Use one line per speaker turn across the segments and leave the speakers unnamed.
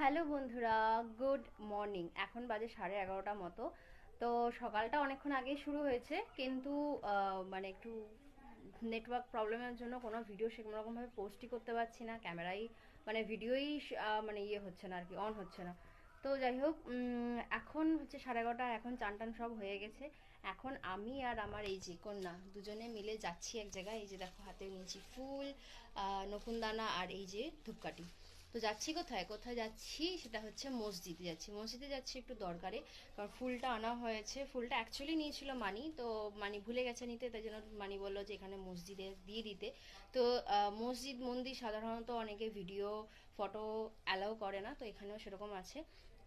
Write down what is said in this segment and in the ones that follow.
Hello বন্ধুরা, good morning. এখন বাজে 11:30 মতো। তো সকালটা অনেকক্ষণ আগেই শুরু হয়েছে, কিন্তু মানে একটু নেটওয়ার্ক প্রবলেমের জন্য কোনো ভিডিও সেরকম রকমভাবে পোস্টই করতে পারছি না। ক্যামেরাই মানে ভিডিওই মানে ইয়ে হচ্ছে না আর কি, অন হচ্ছে না। তো যাই হোক, এখন হচ্ছে 11:30। এখন চান টান সব হয়ে গেছে। এখন আমি আর আমার এই যে কন্যা দুজনে মিলে যাচ্ছি এক জায়গায়। এই যে দেখো, হাতে নিয়েছি ফুল, নকুনদানা আর এই যে ধূপকাঠি। তো যাচ্ছি কোথায় কোথায় যাচ্ছি সেটা হচ্ছে মসজিদে যাচ্ছি। মসজিদে যাচ্ছি একটু দরকারে, কারণ ফুলটা আনা হয়েছে। ফুলটা অ্যাকচুয়ালি নিয়েছিল মানি, তো মানি ভুলে গেছে নিতে, তাই জন্য মানি বললো যে এখানে মসজিদে দিয়ে দিতে। তো মসজিদ মন্দির সাধারণত অনেকে ভিডিও ফটো অ্যালাউ করে না, তো এখানেও সেরকম আছে।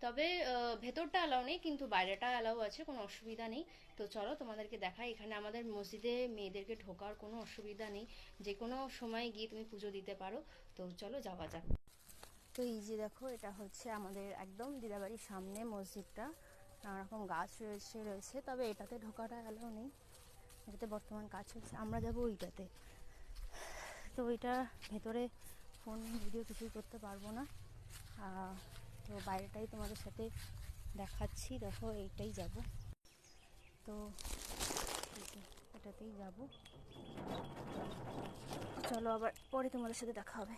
তবে ভেতরটা অ্যালাউ নেই, কিন্তু বাইরেটা অ্যালাউ আছে, কোনো অসুবিধা নেই। তো চলো তোমাদেরকে দেখাই। এখানে আমাদের মসজিদে মেয়েদেরকে ঢোকার কোনো অসুবিধা নেই, যে কোনো সময় গিয়ে তুমি পুজো দিতে পারো। তো চলো যাওয়া যাক। তো এই যে দেখো, এটা হচ্ছে আমাদের একদম দিদাবাড়ির সামনে মসজিদটা। নানা রকম গাছ রয়েছে, তবে এটাতে ঢোকাটা অ্যালাউ নেই। এটাতে বর্তমান কাজ হচ্ছে, আমরা যাবো ওইটাতে। তো ওইটা ভেতরে ফোন ভিডিও কিছুই করতে পারবো না। তো বাইরেটাই তোমাদের সাথে দেখাচ্ছি। দেখো, এইটাই যাব। তো এটাতেই যাব। চলো, আবার পরে তোমাদের সাথে দেখা হবে।